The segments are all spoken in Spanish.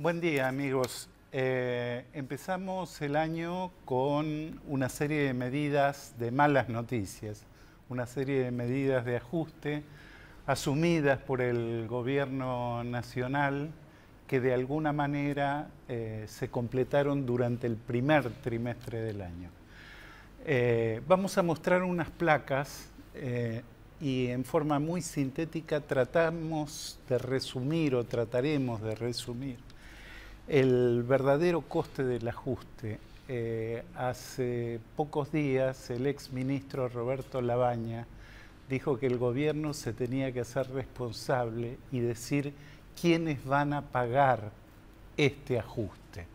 Buen día, amigos. Empezamos el año con una serie de medidas de malas noticias, una serie de medidas de ajuste asumidas por el gobierno nacional que de alguna manera se completaron durante el primer trimestre del año. Vamos a mostrar unas placas y en forma muy sintética trataremos de resumir el verdadero coste del ajuste. Hace pocos días el exministro Roberto Labaña dijo que el gobierno se tenía que hacer responsable y decir quiénes van a pagar este ajuste.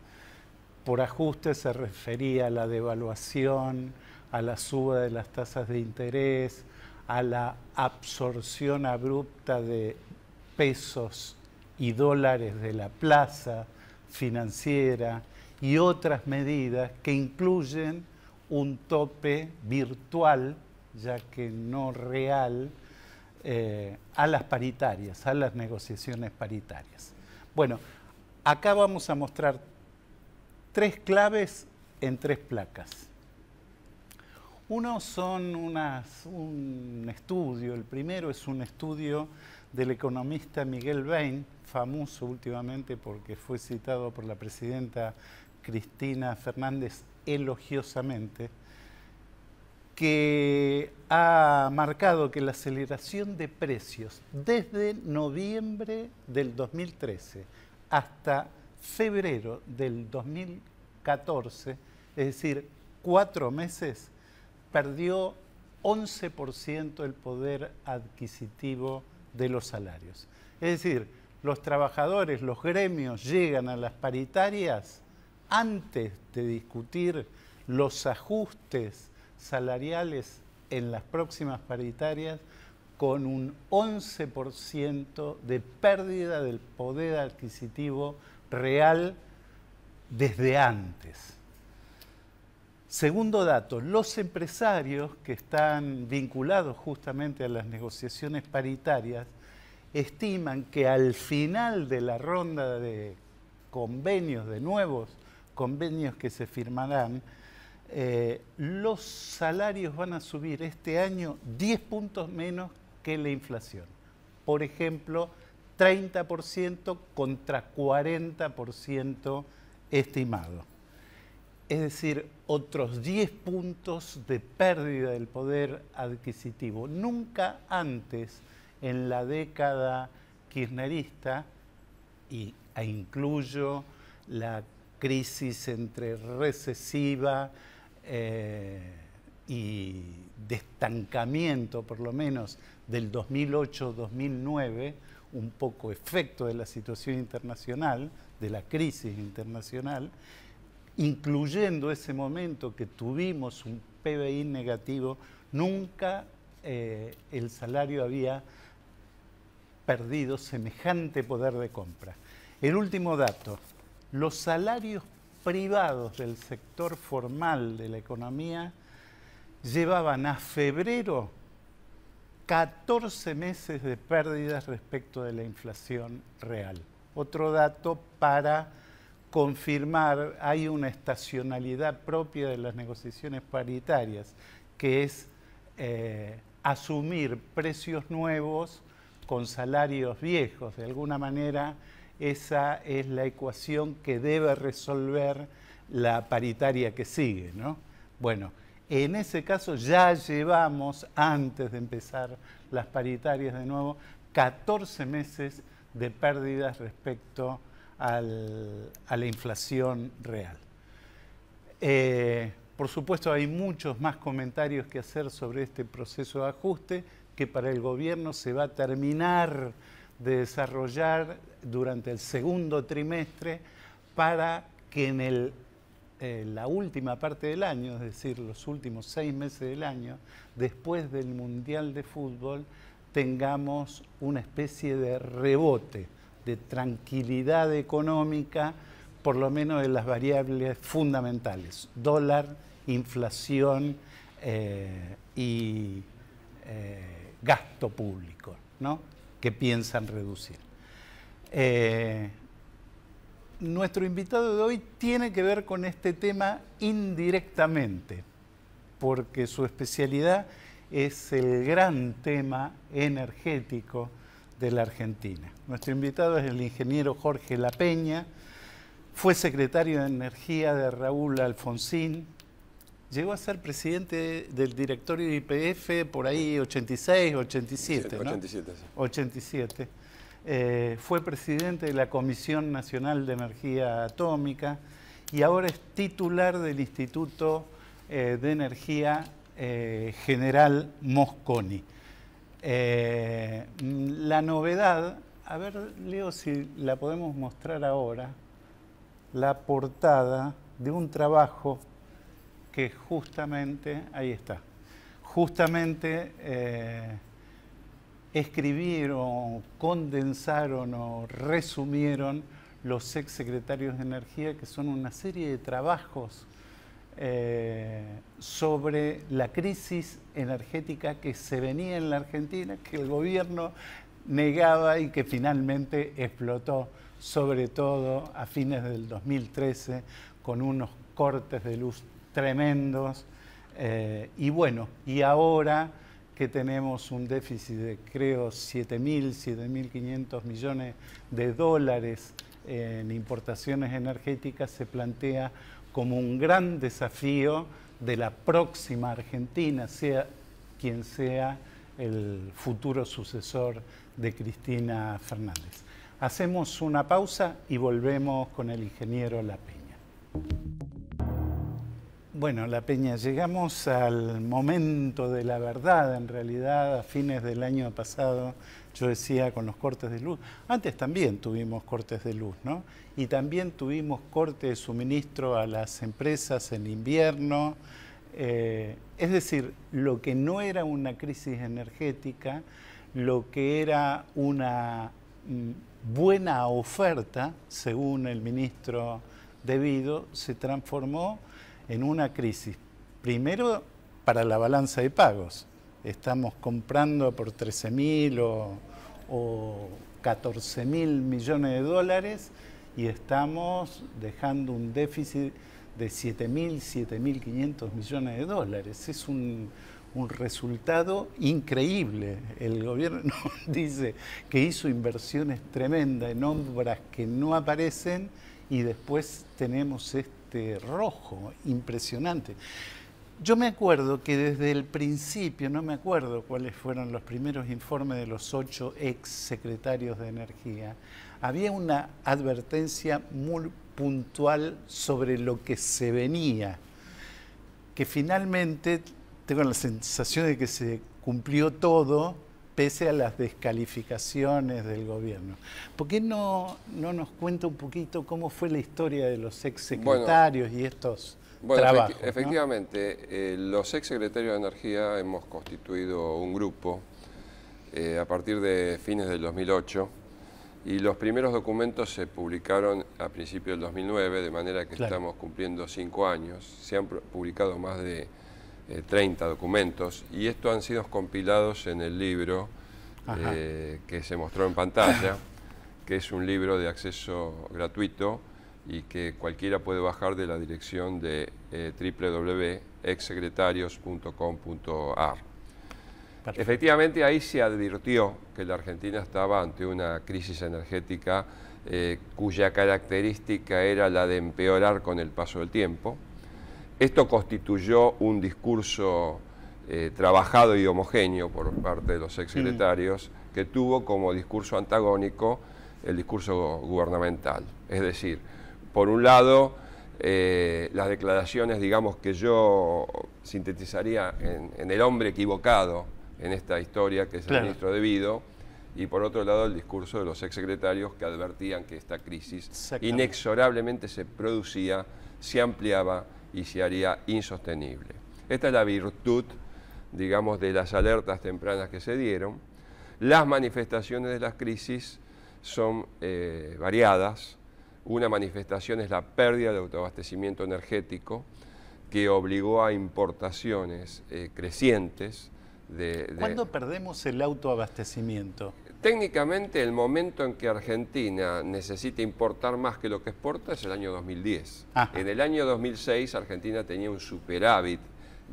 Por ajuste se refería a la devaluación, a la suba de las tasas de interés, a la absorción abrupta de pesos y dólares de la plaza financiera y otras medidas que incluyen un tope virtual, ya que no real, a las paritarias, a las negociaciones paritarias. Bueno, acá vamos a mostrar tres claves en tres placas. Uno son un estudio, el primero es un estudio del economista Miguel Bain, famoso últimamente porque fue citado por la presidenta Cristina Fernández elogiosamente, que ha marcado que la aceleración de precios desde noviembre del 2013 hasta febrero del 2014, es decir, 4 meses, perdió 11% el poder adquisitivo de los salarios. Es decir, los trabajadores, los gremios llegan a las paritarias antes de discutir los ajustes salariales en las próximas paritarias con un 11% de pérdida del poder adquisitivo real desde antes. Segundo dato, los empresarios que están vinculados justamente a las negociaciones paritarias estiman que al final de la ronda de convenios, de nuevos convenios que se firmarán, los salarios van a subir este año 10 puntos menos que la inflación. Por ejemplo, 30% contra 40% estimado. Es decir, otros 10 puntos de pérdida del poder adquisitivo. Nunca antes en la década kirchnerista, e incluyo la crisis entre recesiva y de estancamiento, por lo menos del 2008-2009, un poco efecto de la situación internacional, de la crisis internacional, incluyendo ese momento que tuvimos un PBI negativo, nunca el salario había perdido semejante poder de compra. El último dato, los salarios privados del sector formal de la economía llevaban a febrero 14 meses de pérdidas respecto de la inflación real. Otro dato para confirmar, hay una estacionalidad propia de las negociaciones paritarias, que es asumir precios nuevos con salarios viejos. De alguna manera, esa es la ecuación que debe resolver la paritaria que sigue, ¿no? Bueno, en ese caso ya llevamos, antes de empezar las paritarias de nuevo, 14 meses de pérdidas respecto a la inflación real. Por supuesto, hay muchos más comentarios que hacer sobre este proceso de ajuste que para el gobierno se va a terminar de desarrollar durante el segundo trimestre para que en la última parte del año, es decir, los últimos 6 meses del año, después del Mundial de Fútbol, tengamos una especie de rebote, de tranquilidad económica, por lo menos de las variables fundamentales, dólar, inflación y gasto público, ¿no?, que piensan reducir. nuestro invitado de hoy tiene que ver con este tema indirectamente, porque su especialidad es el gran tema energético de la Argentina. Nuestro invitado es el ingeniero Jorge La Peña, fue secretario de Energía de Raúl Alfonsín, llegó a ser presidente del directorio de YPF por ahí 86, 87, ¿no? 87, sí. 87. Fue presidente de la Comisión Nacional de Energía Atómica y ahora es titular del Instituto de Energía General Mosconi. La novedad, a ver, Leo, si la podemos mostrar ahora, la portada de un trabajo que justamente, ahí está, justamente escribieron, condensaron o resumieron los exsecretarios de Energía, que son una serie de trabajos sobre la crisis energética que se venía en la Argentina, que el gobierno negaba y que finalmente explotó, sobre todo a fines del 2013, con unos cortes de luz tremendos. Y bueno, y ahora que tenemos un déficit de, creo, 7.500 millones de dólares en importaciones energéticas, se plantea como un gran desafío de la próxima Argentina, sea quien sea el futuro sucesor de Cristina Fernández. Hacemos una pausa y volvemos con el ingeniero La Peña. Bueno, La Peña, llegamos al momento de la verdad. En realidad, a fines del año pasado, yo decía, con los cortes de luz, antes también tuvimos cortes de luz, ¿no? Y también tuvimos corte de suministro a las empresas en invierno. Es decir, lo que no era una crisis energética, lo que era una buena oferta, según el ministro De Vido, se transformó en una crisis. Primero, para la balanza de pagos. Estamos comprando por 13.000 o 14.000 millones de dólares y estamos dejando un déficit de 7.500 millones de dólares. Es un resultado increíble. El gobierno dice que hizo inversiones tremendas en obras que no aparecen y después tenemos este rojo impresionante. Yo me acuerdo que desde el principio, no me acuerdo cuáles fueron los primeros informes de los 8 ex secretarios de Energía, había una advertencia muy puntual sobre lo que se venía, que finalmente tengo la sensación de que se cumplió todo pese a las descalificaciones del gobierno. ¿Por qué no nos cuenta un poquito cómo fue la historia de los exsecretarios y estos trabajos? Efectivamente, los exsecretarios de Energía hemos constituido un grupo a partir de fines del 2008 y los primeros documentos se publicaron a principios del 2009, de manera que estamos cumpliendo 5 años. Se han publicado más de 30 documentos y estos han sido compilados en el libro que se mostró en pantalla, que es un libro de acceso gratuito y que cualquiera puede bajar de la dirección de www.exsecretarios.com.ar. Efectivamente, ahí se advirtió que la Argentina estaba ante una crisis energética cuya característica era la de empeorar con el paso del tiempo. Esto constituyó un discurso trabajado y homogéneo por parte de los exsecretarios que tuvo como discurso antagónico el discurso gubernamental. Es decir, por un lado, las declaraciones, digamos, que yo sintetizaría en el hombre equivocado en esta historia, que es el ministro De Vido, y por otro lado el discurso de los exsecretarios que advertían que esta crisis inexorablemente se producía, se ampliaba y se haría insostenible. Esta es la virtud, digamos, de las alertas tempranas que se dieron. Las manifestaciones de las crisis son variadas. Una manifestación es la pérdida de autoabastecimiento energético que obligó a importaciones crecientes. ¿Cuándo perdemos el autoabastecimiento? Técnicamente, el momento en que Argentina necesita importar más que lo que exporta es el año 2010. Ajá. En el año 2006, Argentina tenía un superávit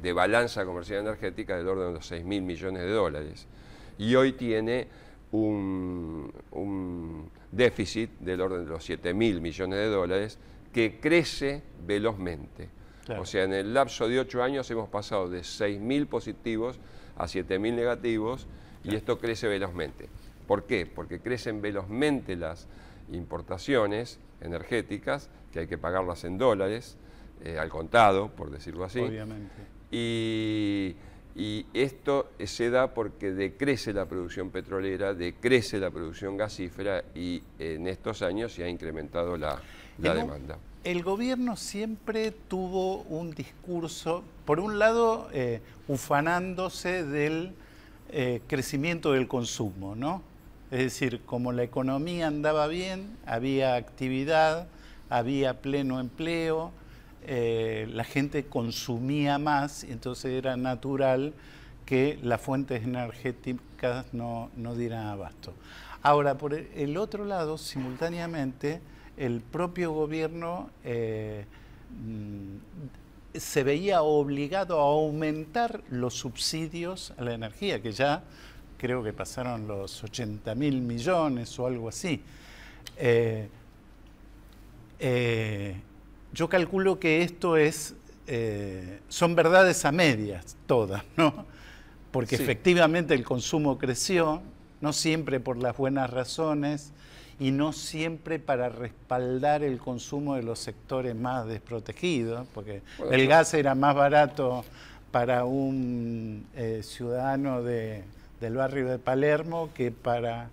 de balanza comercial energética del orden de los 6.000 millones de dólares. Y hoy tiene un déficit del orden de los 7.000 millones de dólares que crece velozmente. Claro. O sea, en el lapso de 8 años hemos pasado de 6.000 positivos a 7.000 negativos, claro, y esto crece velozmente. ¿Por qué? Porque crecen velozmente las importaciones energéticas, que hay que pagarlas en dólares, al contado, por decirlo así. Obviamente. Y esto se da porque decrece la producción petrolera, decrece la producción gasífera y en estos años se ha incrementado la demanda. El gobierno siempre tuvo un discurso, por un lado, ufanándose del crecimiento del consumo, ¿no? Es decir, como la economía andaba bien, había actividad, había pleno empleo, la gente consumía más, entonces era natural que las fuentes energéticas no dieran abasto. Ahora, por el otro lado, simultáneamente, el propio gobierno se veía obligado a aumentar los subsidios a la energía, que ya creo que pasaron los 80.000 millones o algo así. Yo calculo que esto son verdades a medias todas, ¿no? Porque sí, efectivamente el consumo creció, no siempre por las buenas razones y no siempre para respaldar el consumo de los sectores más desprotegidos, porque bueno, el gas era más barato para un ciudadano del barrio de Palermo que para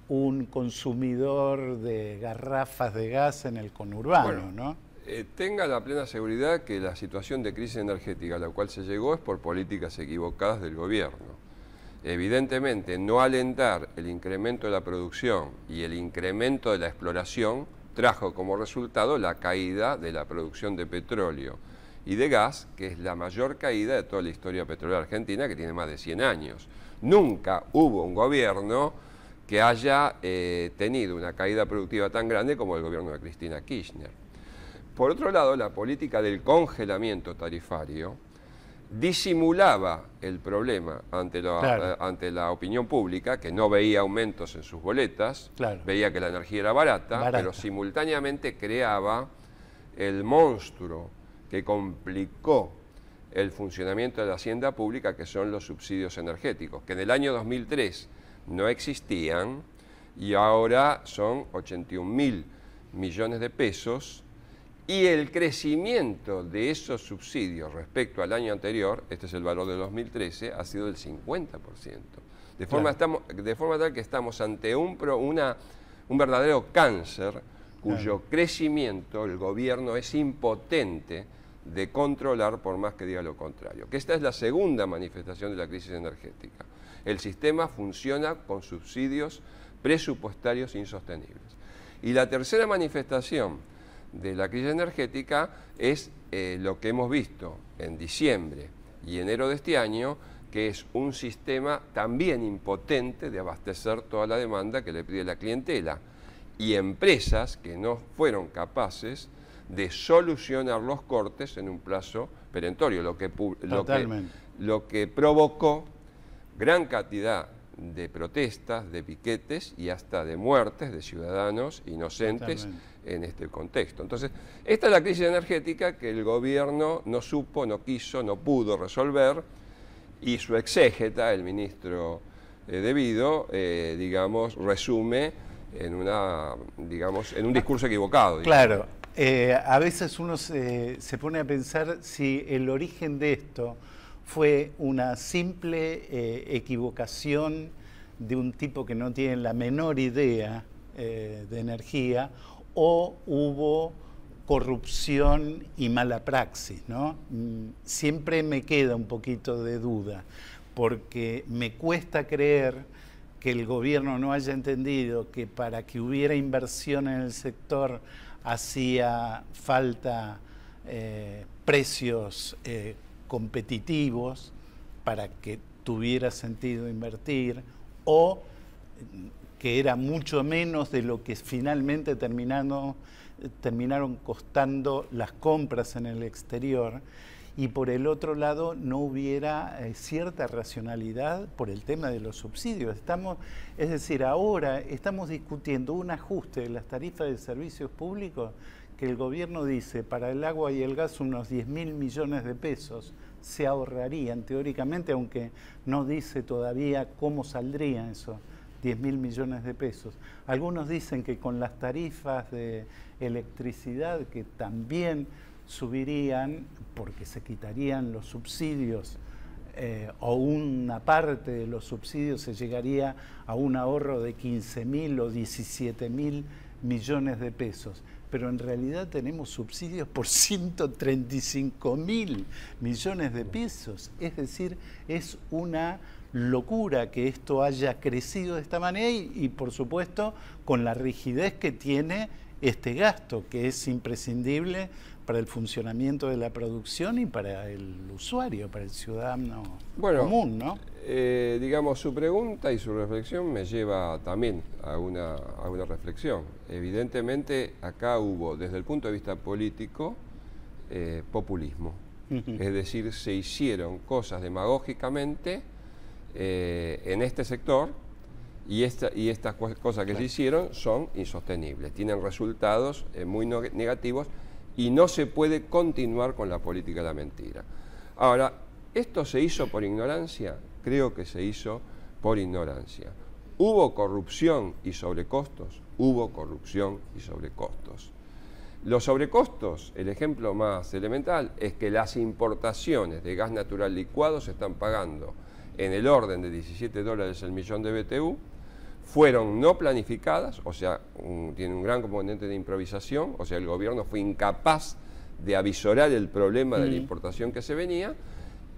un consumidor de garrafas de gas en el conurbano, bueno, ¿no? Tenga la plena seguridad que la situación de crisis energética a la cual se llegó es por políticas equivocadas del gobierno. Evidentemente, no alentar el incremento de la producción y el incremento de la exploración trajo como resultado la caída de la producción de petróleo y de gas, que es la mayor caída de toda la historia petrolera argentina, que tiene más de 100 años. Nunca hubo un gobierno que haya tenido una caída productiva tan grande como el gobierno de Cristina Kirchner. Por otro lado, la política del congelamiento tarifario disimulaba el problema ante la opinión pública, que no veía aumentos en sus boletas, claro, veía que la energía era barata, pero simultáneamente creaba el monstruo que complicó el funcionamiento de la hacienda pública, que son los subsidios energéticos, que en el año 2003 no existían y ahora son 81.000 millones de pesos, y el crecimiento de esos subsidios respecto al año anterior, este es el valor de 2013, ha sido del 50%. De forma tal que estamos ante un verdadero cáncer cuyo crecimiento el gobierno es impotente de controlar, por más que diga lo contrario. Que esta es la segunda manifestación de la crisis energética. El sistema funciona con subsidios presupuestarios insostenibles. Y la tercera manifestación de la crisis energética es lo que hemos visto en diciembre y enero de este año, que es un sistema también impotente de abastecer toda la demanda que le pide la clientela, y empresas que no fueron capaces de solucionar los cortes en un plazo perentorio, lo que provocó gran cantidad de protestas, de piquetes y hasta de muertes de ciudadanos inocentes en este contexto. Entonces, esta es la crisis energética que el gobierno no supo, no quiso, no pudo resolver, y su exégeta, el ministro De Vido, digamos, resume en un discurso equivocado. Claro, a veces uno se pone a pensar si el origen de esto fue una simple equivocación de un tipo que no tiene la menor idea de energía, o hubo corrupción y mala praxis, ¿no? Siempre me queda un poquito de duda, porque me cuesta creer que el gobierno no haya entendido que para que hubiera inversión en el sector hacía falta precios competitivos para que tuviera sentido invertir, o que era mucho menos de lo que finalmente terminaron costando las compras en el exterior, y por el otro lado no hubiera cierta racionalidad por el tema de los subsidios. Es decir, ahora estamos discutiendo un ajuste de las tarifas de servicios públicos que el gobierno dice para el agua y el gas unos 10.000 millones de pesos se ahorrarían teóricamente, aunque no dice todavía cómo saldrían esos 10.000 millones de pesos. Algunos dicen que con las tarifas de electricidad, que también subirían porque se quitarían los subsidios, o una parte de los subsidios, se llegaría a un ahorro de 15.000 o 17.000 millones de pesos. Pero en realidad tenemos subsidios por 135.000 millones de pesos. Es decir, es una locura que esto haya crecido de esta manera y por supuesto con la rigidez que tiene este gasto, que es imprescindible para el funcionamiento de la producción y para el usuario, para el ciudadano común, ¿no? Digamos, su pregunta y su reflexión me lleva también a una reflexión. Evidentemente, acá hubo, desde el punto de vista político, populismo. Es decir, se hicieron cosas demagógicamente en este sector y estas cosas que se hicieron son insostenibles, tienen resultados muy negativos y no se puede continuar con la política de la mentira. Ahora, ¿esto se hizo por ignorancia? Creo que se hizo por ignorancia. ¿Hubo corrupción y sobrecostos? Hubo corrupción y sobrecostos. Los sobrecostos, el ejemplo más elemental, es que las importaciones de gas natural licuado se están pagando en el orden de $17 el millón de BTU, fueron no planificadas, o sea, tiene un gran componente de improvisación, o sea, el gobierno fue incapaz de avisorar el problema de la importación que se venía,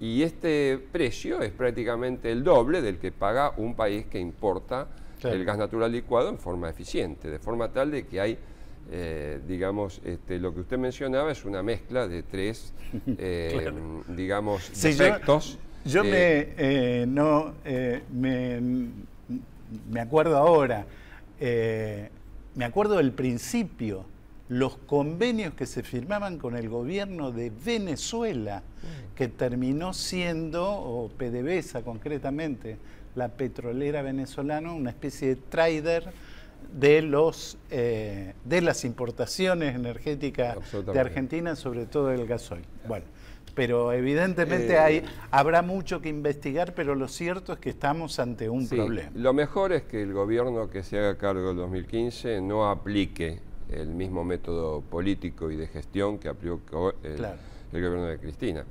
y este precio es prácticamente el doble del que paga un país que importa el gas natural licuado en forma eficiente, de forma tal de que hay, digamos, lo que usted mencionaba es una mezcla de tres, digamos, defectos. Yo me acuerdo ahora, me acuerdo del principio, los convenios que se firmaban con el gobierno de Venezuela, que terminó siendo, o PDVSA concretamente, la petrolera venezolana, una especie de trader de las importaciones energéticas de Argentina, sobre todo el gasoil. Bueno, pero evidentemente habrá mucho que investigar, pero lo cierto es que estamos ante un problema. Lo mejor es que el gobierno que se haga cargo del 2015 no aplique el mismo método político y de gestión que aplicó el gobierno de Cristina.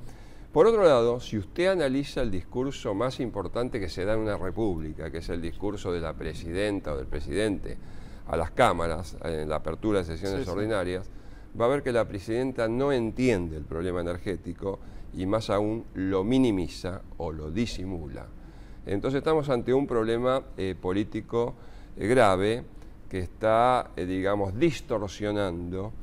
Por otro lado, si usted analiza el discurso más importante que se da en una república, que es el discurso de la presidenta o del presidente a las cámaras en la apertura de sesiones ordinarias, va a ver que la presidenta no entiende el problema energético y más aún lo minimiza o lo disimula. Entonces estamos ante un problema político grave que está, digamos, distorsionando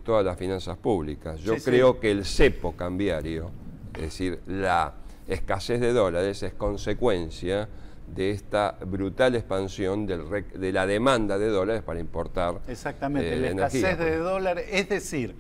todas las finanzas públicas. Yo creo que el cepo cambiario, es decir, la escasez de dólares, es consecuencia de esta brutal expansión de la demanda de dólares para importar. Exactamente, la escasez de dólares, es decir,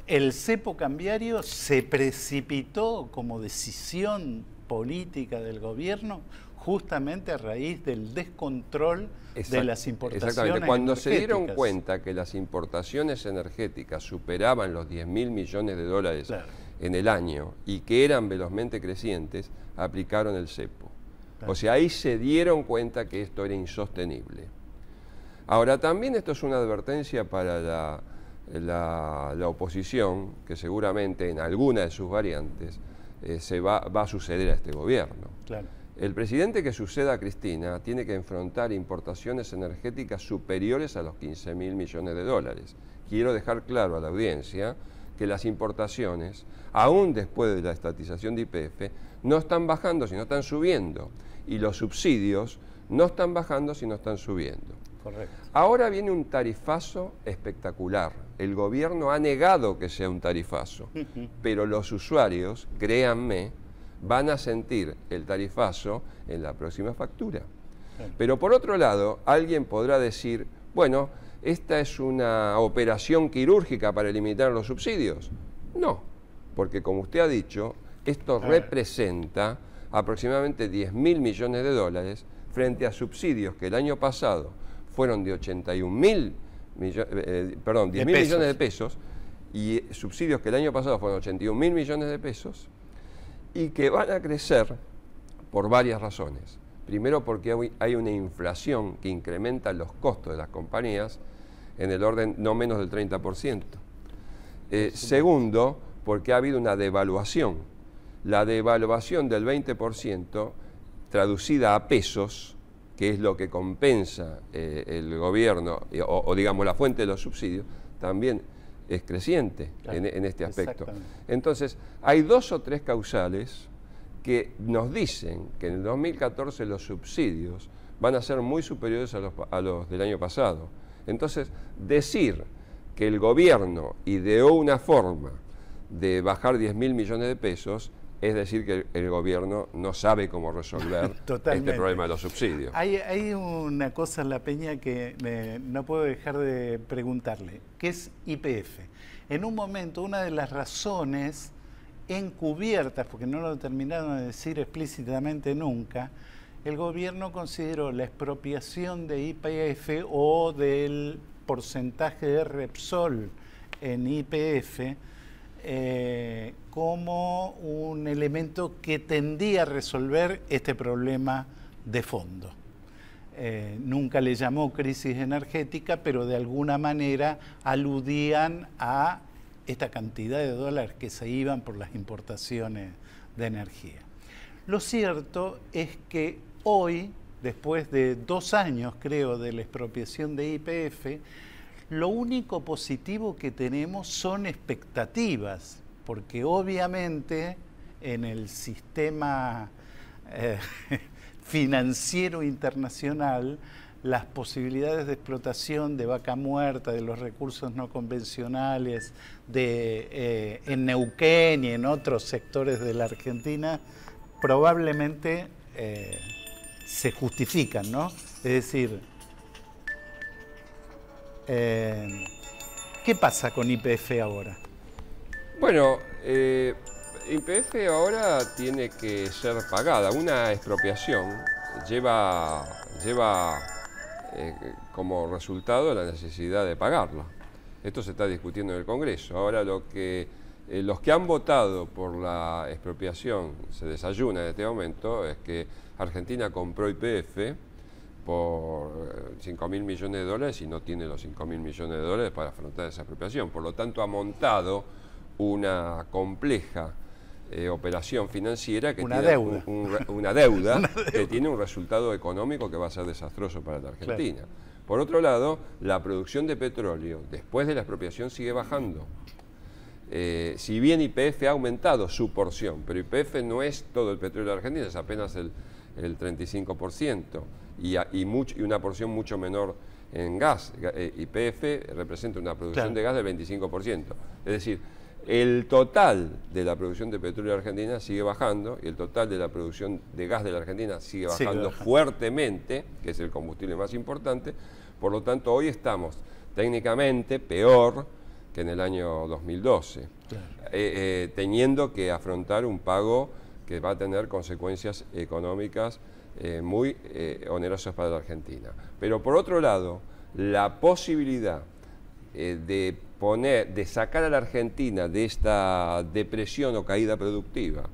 el cepo cambiario se precipitó como decisión política del gobierno justamente a raíz del descontrol de las importaciones. Exactamente, cuando se dieron cuenta que las importaciones energéticas superaban los 10.000 millones de dólares en el año y que eran velozmente crecientes, aplicaron el cepo. O sea, ahí se dieron cuenta que esto era insostenible. Ahora, también esto es una advertencia para la oposición, que seguramente en alguna de sus variantes va a suceder a este gobierno. El presidente que suceda a Cristina tiene que enfrentar importaciones energéticas superiores a los 15.000 millones de dólares. Quiero dejar claro a la audiencia que las importaciones, aún después de la estatización de YPF, no están bajando, sino están subiendo. Y los subsidios no están bajando, sino están subiendo. Correcto. Ahora viene un tarifazo espectacular. El gobierno ha negado que sea un tarifazo, pero los usuarios, créanme, van a sentir el tarifazo en la próxima factura. Pero por otro lado, alguien podrá decir, bueno, ¿esta es una operación quirúrgica para eliminar los subsidios? No, porque como usted ha dicho, esto representa aproximadamente 10.000 millones de dólares frente a subsidios que el año pasado fueron de 81.000 millones, perdón, 10.000 millones de pesos, y subsidios que el año pasado fueron 81.000 millones de pesos, y que van a crecer por varias razones. Primero, porque hay una inflación que incrementa los costos de las compañías en el orden no menos del 30%. Segundo, porque ha habido una devaluación. La devaluación del 20%, traducida a pesos, que es lo que compensa el gobierno, o digamos la fuente de los subsidios, también es creciente en este aspecto. Entonces, hay 2 o 3 causales que nos dicen que en el 2014 los subsidios van a ser muy superiores a los del año pasado. Entonces, decir que el gobierno ideó una forma de bajar 10.000 millones de pesos es decir que el gobierno no sabe cómo resolver este problema de los subsidios. Hay una cosa en La Peña que no puedo dejar de preguntarle, ¿qué es YPF? En un momento, una de las razones encubiertas, porque no lo terminaron de decir explícitamente nunca, el gobierno consideró la expropiación de YPF o del porcentaje de Repsol en YPF como un elemento que tendía a resolver este problema de fondo. Nunca le llamó crisis energética, pero de alguna manera aludían a esta cantidad de dólares que se iban por las importaciones de energía. Lo cierto es que hoy, después de 2 años, creo, de la expropiación de YPF, lo único positivo que tenemos son expectativas, porque obviamente en el sistema financiero internacional las posibilidades de explotación de vaca muerta, de los recursos no convencionales, en Neuquén y en otros sectores de la Argentina, probablemente se justifican, ¿no? Es decir, ¿qué pasa con YPF ahora? Bueno, YPF ahora tiene que ser pagada. Una expropiación lleva como resultado la necesidad de pagarla. Esto se está discutiendo en el Congreso. Ahora los que han votado por la expropiación se desayunan en este momento es que Argentina compró YPF por 5.000 millones de dólares y no tiene los 5.000 millones de dólares para afrontar esa expropiación. Por lo tanto, ha montado una compleja operación financiera que tiene una deuda que tiene un resultado económico que va a ser desastroso para la Argentina. Claro. Por otro lado, la producción de petróleo después de la expropiación sigue bajando. Si bien YPF ha aumentado su porción, pero YPF no es todo el petróleo de Argentina, es apenas el 35% y una porción mucho menor en gas. YPF representa una producción de gas del 25%. Es decir, el total de la producción de petróleo de Argentina sigue bajando y el total de la producción de gas de la Argentina sigue bajando fuertemente, que es el combustible más importante. Por lo tanto, hoy estamos técnicamente peor que en el año 2012, teniendo que afrontar un pago que va a tener consecuencias económicas muy onerosas para la Argentina. Pero por otro lado, la posibilidad de sacar a la Argentina de esta depresión o caída productiva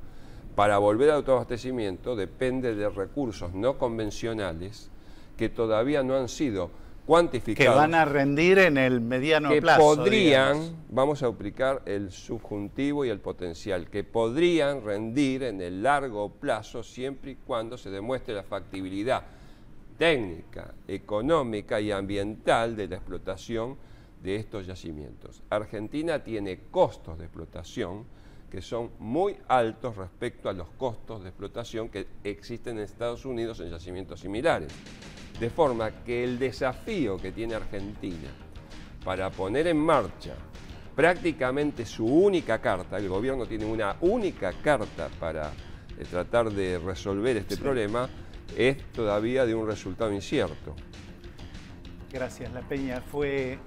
para volver al autoabastecimiento depende de recursos no convencionales que todavía no han sido cuantificados. Que van a rendir en el mediano plazo. Que podrían, digamos, vamos a aplicar el subjuntivo y el potencial, que podrían rendir en el largo plazo siempre y cuando se demuestre la factibilidad técnica, económica y ambiental de la explotación de estos yacimientos. Argentina tiene costos de explotación que son muy altos respecto a los costos de explotación que existen en Estados Unidos en yacimientos similares. De forma que el desafío que tiene Argentina para poner en marcha prácticamente su única carta, el gobierno tiene una única carta para tratar de resolver este problema, es todavía de un resultado incierto. Gracias, La Peña. Fue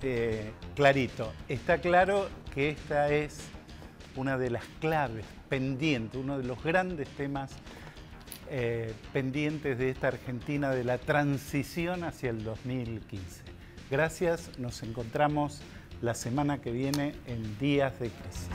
clarito. Está claro que esta es una de las claves pendientes, uno de los grandes temas pendientes de esta Argentina, de la transición hacia el 2015. Gracias, nos encontramos la semana que viene en Días de Crisis.